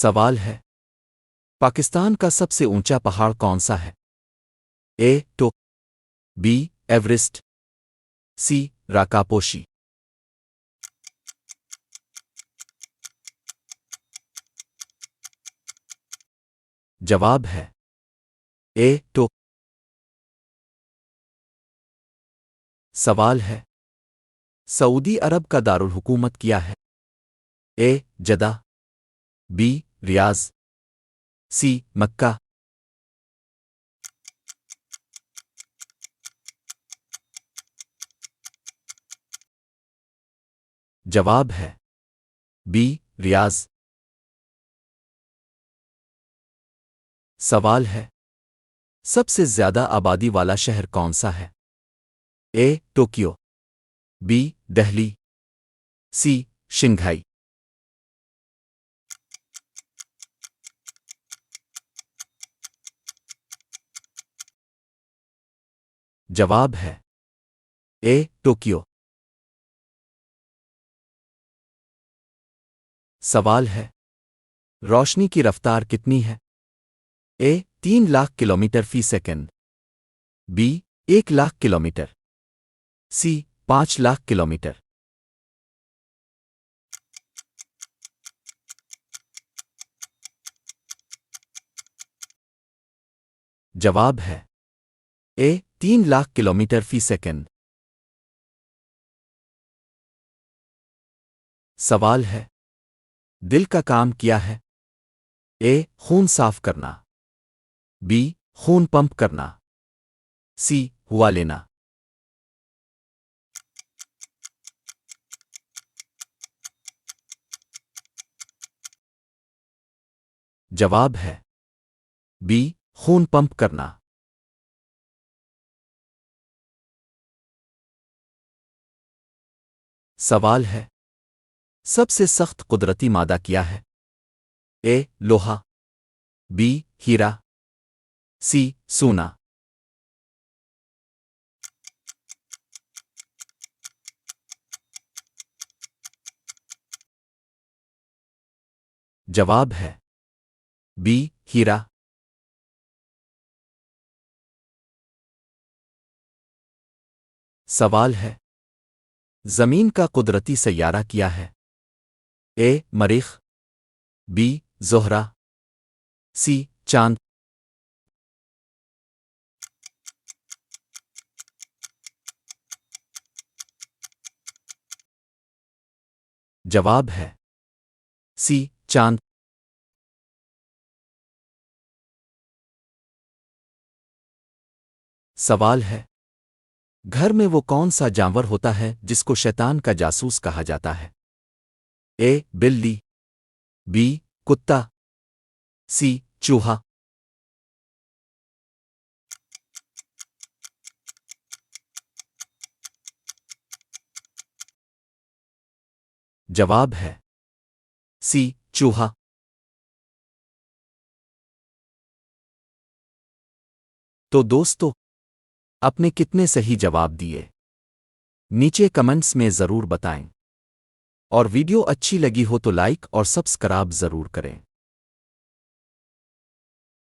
सवाल है, पाकिस्तान का सबसे ऊंचा पहाड़ कौन सा है? ए टो, बी एवरेस्ट, सी राकापोशी। जवाब है ए टो। सवाल है, सऊदी अरब का दारुल हुकूमत क्या है? ए जदा, बी रियाज, सी मक्का। जवाब है बी रियाज। सवाल है, सबसे ज्यादा आबादी वाला शहर कौन सा है? ए टोक्यो, बी दिल्ली, सी शंघाई। जवाब है ए टोक्यो। सवाल है, रोशनी की रफ्तार कितनी है? ए 3 लाख किलोमीटर फी सेकंड, बी 1 लाख किलोमीटर, सी 5 लाख किलोमीटर। जवाब है ए 3 लाख किलोमीटर फी सेकंड। सवाल है, दिल का काम क्या है? ए खून साफ करना, बी खून पंप करना, सी हुआ लेना। जवाब है बी खून पंप करना। सवाल है, सबसे सख्त कुदरती मादा क्या है? ए लोहा, बी हीरा, सी सोना। जवाब है बी हीरा। सवाल है, जमीन का कुदरती सैयारा क्या है? ए मरीख, बी ज़ोहरा, सी चांद। जवाब है सी चांद। सवाल है, घर में वो कौन सा जानवर होता है जिसको शैतान का जासूस कहा जाता है? ए बिल्ली, बी कुत्ता, सी चूहा। जवाब है सी चूहा। तो दोस्तों, आपने कितने सही जवाब दिए? नीचे कमेंट्स में ज़रूर बताएं। और वीडियो अच्छी लगी हो तो लाइक और सब्सक्राइब ज़रूर करें।